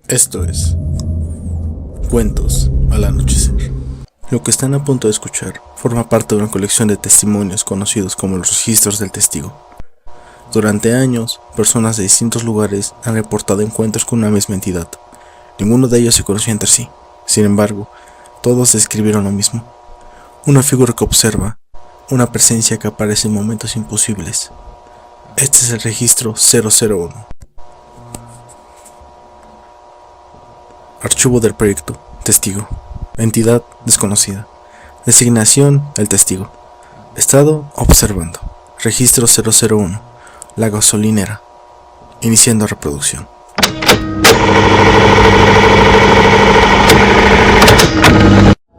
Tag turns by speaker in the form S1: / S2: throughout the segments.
S1: Esto es Cuentos al Anochecer. Lo que están a punto de escuchar forma parte de una colección de testimonios conocidos como los registros del testigo. Durante años, personas de distintos lugares han reportado encuentros con una misma entidad. Ninguno de ellos se conocía entre sí. Sin embargo, todos describieron lo mismo. Una figura que observa, una presencia que aparece en momentos imposibles. Este es el registro 001. Archivo del proyecto, testigo. Entidad desconocida. Designación, el testigo. Estado, observando. Registro 001. La gasolinera. Iniciando reproducción.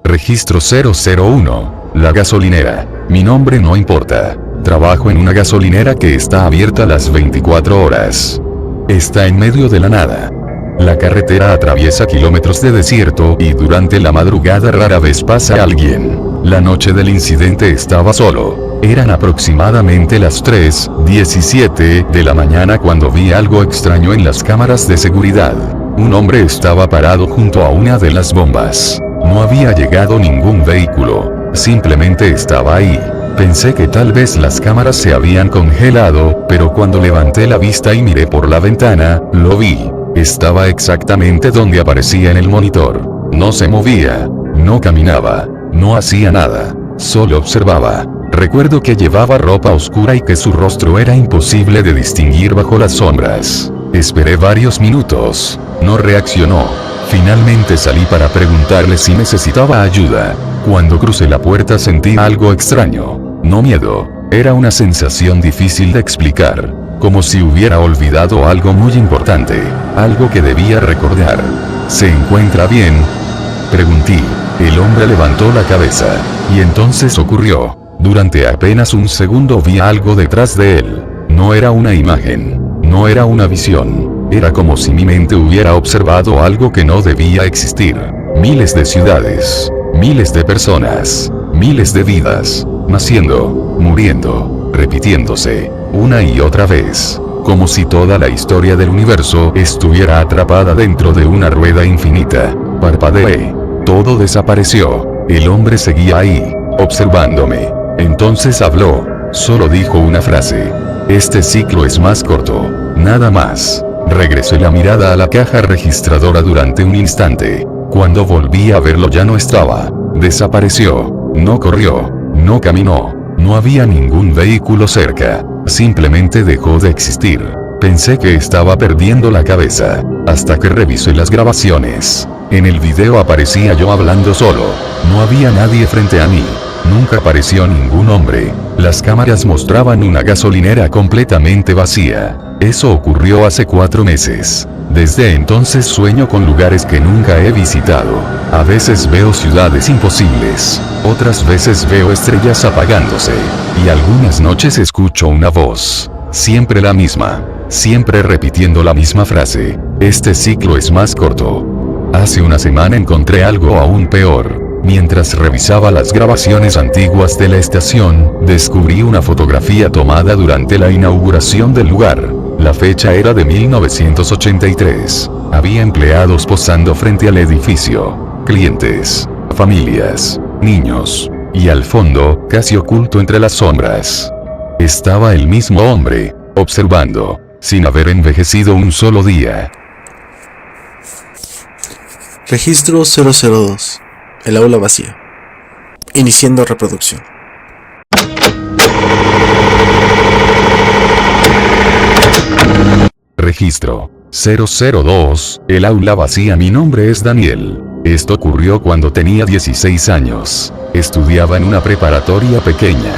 S2: Registro 001. La gasolinera. Mi nombre no importa. Trabajo en una gasolinera que está abierta las 24 horas. Está en medio de la nada. La carretera atraviesa kilómetros de desierto y durante la madrugada rara vez pasa alguien. La noche del incidente estaba solo. Eran aproximadamente las 3:17 de la mañana cuando vi algo extraño en las cámaras de seguridad. Un hombre estaba parado junto a una de las bombas. No había llegado ningún vehículo. Simplemente estaba ahí. Pensé que tal vez las cámaras se habían congelado, pero cuando levanté la vista y miré por la ventana, lo vi. Estaba exactamente donde aparecía en el monitor. No se movía, no caminaba, no hacía nada, solo observaba. Recuerdo que llevaba ropa oscura y que su rostro era imposible de distinguir bajo las sombras. Esperé varios minutos, no reaccionó. Finalmente salí para preguntarle si necesitaba ayuda. Cuando crucé la puerta sentí algo extraño. No miedo, era una sensación difícil de explicar. Como si hubiera olvidado algo muy importante, algo que debía recordar. ¿Se encuentra bien?, pregunté. El hombre levantó la cabeza, y entonces ocurrió. Durante apenas un segundo vi algo detrás de él. No era una imagen, no era una visión, era como si mi mente hubiera observado algo que no debía existir. Miles de ciudades, miles de personas, miles de vidas, naciendo, muriendo, repitiéndose, una y otra vez, como si toda la historia del universo estuviera atrapada dentro de una rueda infinita. Parpadeé. Todo desapareció. El hombre seguía ahí, observándome. Entonces habló. Solo dijo una frase. Este ciclo es más corto. Nada más. Regresé la mirada a la caja registradora durante un instante. Cuando volví a verlo ya no estaba. Desapareció. No corrió. No caminó. No había ningún vehículo cerca. Simplemente dejó de existir. Pensé que estaba perdiendo la cabeza, hasta que revisé las grabaciones. En el video aparecía yo hablando solo. No había nadie frente a mí. Nunca apareció ningún hombre. Las cámaras mostraban una gasolinera completamente vacía. Eso ocurrió hace 4 meses. Desde entonces sueño con lugares que nunca he visitado. A veces veo ciudades imposibles. Otras veces veo estrellas apagándose. Y algunas noches escucho una voz. Siempre la misma. Siempre repitiendo la misma frase. Este ciclo es más corto. Hace una semana encontré algo aún peor. Mientras revisaba las grabaciones antiguas de la estación, descubrí una fotografía tomada durante la inauguración del lugar. La fecha era de 1983. Había empleados posando frente al edificio. Clientes, familias, niños. Y al fondo, casi oculto entre las sombras, estaba el mismo hombre, observando, sin haber envejecido un solo día.
S1: Registro 002. El aula vacía. Iniciando reproducción.
S2: Registro 002. El aula vacía. Mi nombre es Daniel. Esto ocurrió cuando tenía 16 años. Estudiaba en una preparatoria pequeña.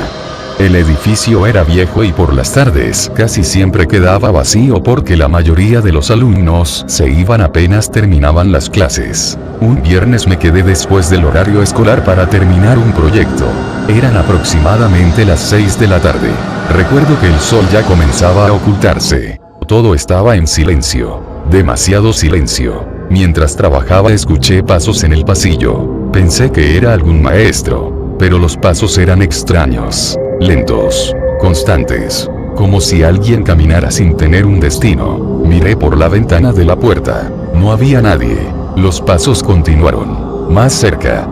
S2: El edificio era viejo y por las tardes casi siempre quedaba vacío porque la mayoría de los alumnos se iban apenas terminaban las clases. Un viernes me quedé después del horario escolar para terminar un proyecto. Eran aproximadamente las 6 de la tarde. Recuerdo que el sol ya comenzaba a ocultarse. Todo estaba en silencio. Demasiado silencio. Mientras trabajaba escuché pasos en el pasillo. Pensé que era algún maestro, pero los pasos eran extraños. Lentos, constantes, como si alguien caminara sin tener un destino. Miré por la ventana de la puerta. No había nadie. Los pasos continuaron. Más cerca,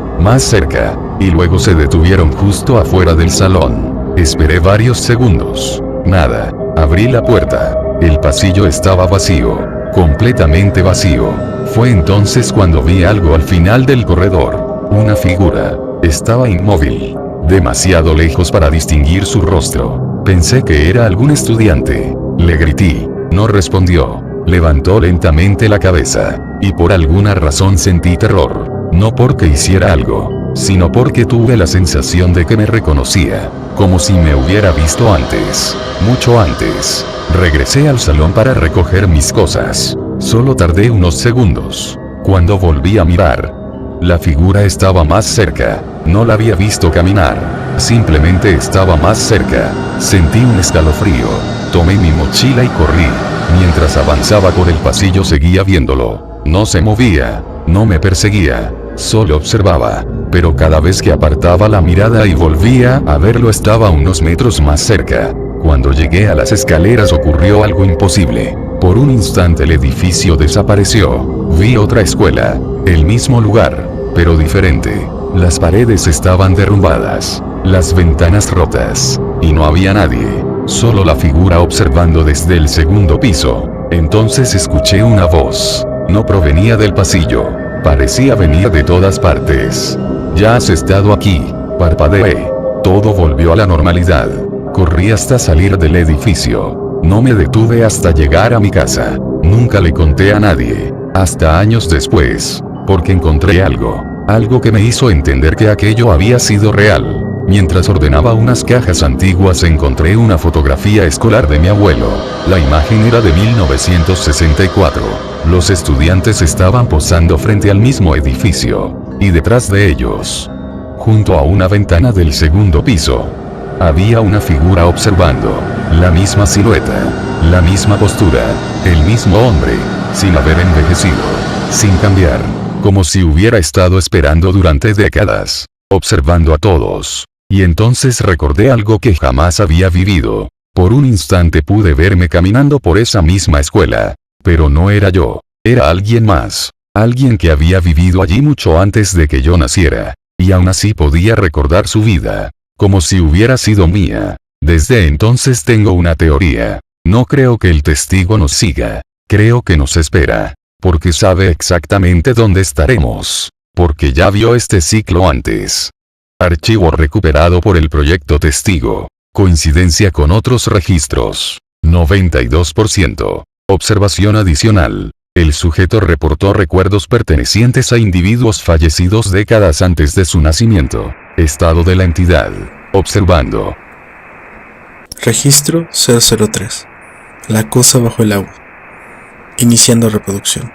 S2: y luego se detuvieron justo afuera del salón. Esperé varios segundos. Nada. Abrí la puerta. El pasillo estaba vacío. Completamente vacío. Fue entonces cuando vi algo al final del corredor. Una figura. Estaba inmóvil. Demasiado lejos para distinguir su rostro. Pensé que era algún estudiante. Le grité. No respondió. Levantó lentamente la cabeza. Y por alguna razón sentí terror. No porque hiciera algo, sino porque tuve la sensación de que me reconocía. Como si me hubiera visto antes. Mucho antes. Regresé al salón para recoger mis cosas. Solo tardé unos segundos. Cuando volví a mirar, la figura estaba más cerca. No la había visto caminar. Simplemente estaba más cerca. Sentí un escalofrío. Tomé mi mochila y corrí. Mientras avanzaba por el pasillo seguía viéndolo. No se movía. No me perseguía. Solo observaba. Pero cada vez que apartaba la mirada y volvía a verlo estaba unos metros más cerca. Cuando llegué a las escaleras ocurrió algo imposible. Por un instante el edificio desapareció. Vi otra escuela. El mismo lugar, pero diferente. Las paredes estaban derrumbadas. Las ventanas rotas. Y no había nadie. Solo la figura observando desde el segundo piso. Entonces escuché una voz. No provenía del pasillo. Parecía venir de todas partes. Ya has estado aquí. Parpadeé. Todo volvió a la normalidad. Corrí hasta salir del edificio. No me detuve hasta llegar a mi casa. Nunca le conté a nadie. Hasta años después. Porque encontré algo. Algo que me hizo entender que aquello había sido real. Mientras ordenaba unas cajas antiguas encontré una fotografía escolar de mi abuelo. La imagen era de 1964. Los estudiantes estaban posando frente al mismo edificio. Y detrás de ellos, junto a una ventana del segundo piso, había una figura observando. La misma silueta. La misma postura. El mismo hombre. Sin haber envejecido. Sin cambiar. Como si hubiera estado esperando durante décadas. Observando a todos. Y entonces recordé algo que jamás había vivido. Por un instante pude verme caminando por esa misma escuela. Pero no era yo. Era alguien más. Alguien que había vivido allí mucho antes de que yo naciera. Y aún así podía recordar su vida. Como si hubiera sido mía. Desde entonces tengo una teoría. No creo que el testigo nos siga. Creo que nos espera. Porque sabe exactamente dónde estaremos. Porque ya vio este ciclo antes. Archivo recuperado por el proyecto Testigo. Coincidencia con otros registros. 92%. Observación adicional. El sujeto reportó recuerdos pertenecientes a individuos fallecidos décadas antes de su nacimiento. Estado de la entidad. Observando.
S1: Registro 003. La cosa bajo el agua. Iniciando reproducción.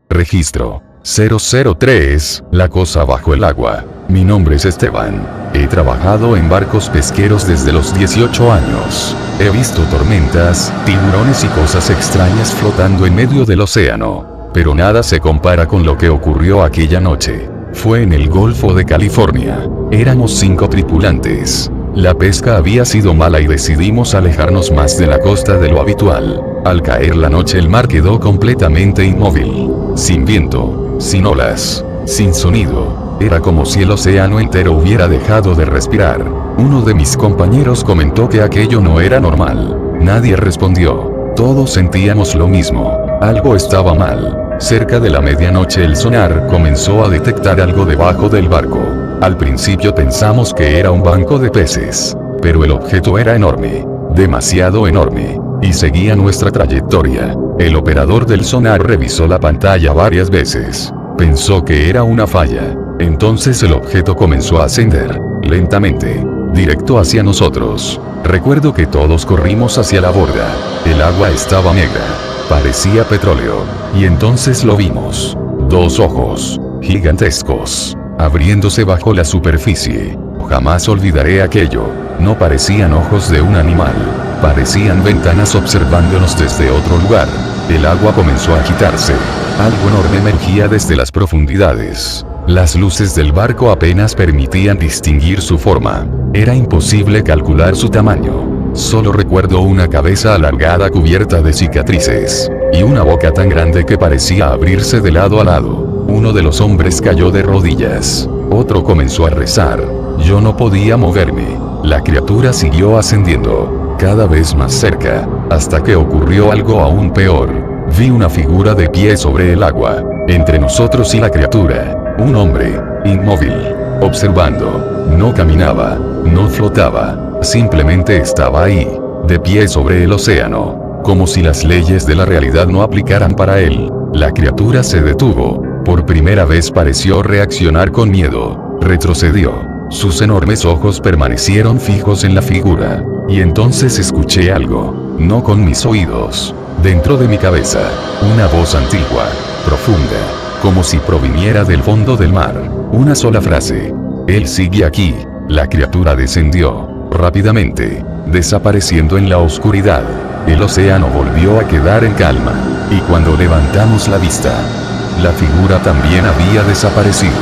S2: Registro 003, la cosa bajo el agua. Mi nombre es Esteban. He trabajado en barcos pesqueros desde los 18 años. He visto tormentas, tiburones y cosas extrañas flotando en medio del océano. Pero nada se compara con lo que ocurrió aquella noche. Fue en el Golfo de California. Éramos 5 tripulantes. La pesca había sido mala y decidimos alejarnos más de la costa de lo habitual. Al caer la noche el mar quedó completamente inmóvil. Sin viento, sin olas, sin sonido. Era como si el océano entero hubiera dejado de respirar. Uno de mis compañeros comentó que aquello no era normal. Nadie respondió. Todos sentíamos lo mismo. Algo estaba mal. Cerca de la medianoche el sonar comenzó a detectar algo debajo del barco. Al principio pensamos que era un banco de peces. Pero el objeto era enorme. Demasiado enorme. Y seguía nuestra trayectoria. El operador del sonar revisó la pantalla varias veces. Pensó que era una falla. Entonces el objeto comenzó a ascender, lentamente, directo hacia nosotros. Recuerdo que todos corrimos hacia la borda. El agua estaba negra. Parecía petróleo. Y entonces lo vimos. 2 ojos, gigantescos, abriéndose bajo la superficie. Jamás olvidaré aquello. No parecían ojos de un animal. Parecían ventanas observándonos desde otro lugar. El agua comenzó a agitarse. Algo enorme emergía desde las profundidades. Las luces del barco apenas permitían distinguir su forma. Era imposible calcular su tamaño. Solo recuerdo una cabeza alargada cubierta de cicatrices, y una boca tan grande que parecía abrirse de lado a lado. Uno de los hombres cayó de rodillas. Otro comenzó a rezar. Yo no podía moverme. La criatura siguió ascendiendo, cada vez más cerca, hasta que ocurrió algo aún peor. Vi una figura de pie sobre el agua, entre nosotros y la criatura. Un hombre, inmóvil, observando. No caminaba, no flotaba, simplemente estaba ahí, de pie sobre el océano, como si las leyes de la realidad no aplicaran para él. La criatura se detuvo. Por primera vez pareció reaccionar con miedo. Retrocedió. Sus enormes ojos permanecieron fijos en la figura. Y entonces escuché algo. No con mis oídos. Dentro de mi cabeza. Una voz antigua. Profunda. Como si proviniera del fondo del mar. Una sola frase. Él sigue aquí. La criatura descendió. Rápidamente. Desapareciendo en la oscuridad. El océano volvió a quedar en calma. Y cuando levantamos la vista, la figura también había desaparecido.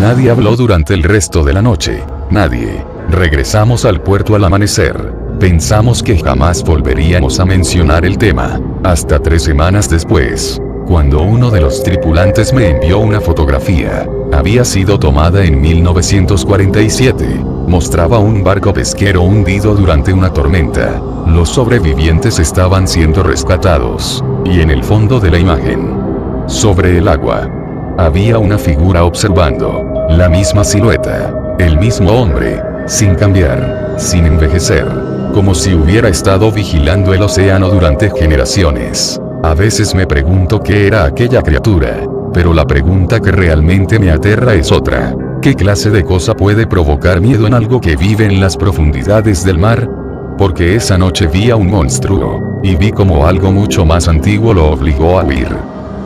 S2: Nadie habló durante el resto de la noche. Nadie. Regresamos al puerto al amanecer. Pensamos que jamás volveríamos a mencionar el tema. Hasta 3 semanas después, cuando uno de los tripulantes me envió una fotografía. Había sido tomada en 1947. Mostraba un barco pesquero hundido durante una tormenta. Los sobrevivientes estaban siendo rescatados. Y en el fondo de la imagen, sobre el agua, había una figura observando. La misma silueta. El mismo hombre. Sin cambiar. Sin envejecer. Como si hubiera estado vigilando el océano durante generaciones. A veces me pregunto qué era aquella criatura. Pero la pregunta que realmente me aterra es otra. ¿Qué clase de cosa puede provocar miedo en algo que vive en las profundidades del mar? Porque esa noche vi a un monstruo. Y vi como algo mucho más antiguo lo obligó a huir.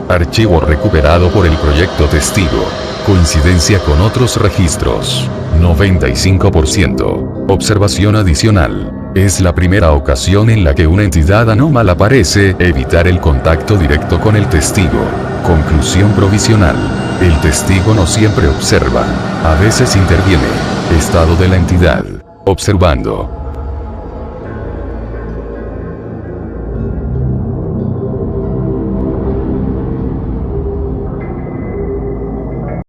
S2: Archivo recuperado por el proyecto Testigo. Coincidencia con otros registros. 95%. Observación adicional. Es la primera ocasión en la que una entidad anómala parece evitar el contacto directo con el testigo. Conclusión provisional. El testigo no siempre observa. A veces interviene. Estado de la entidad. Observando.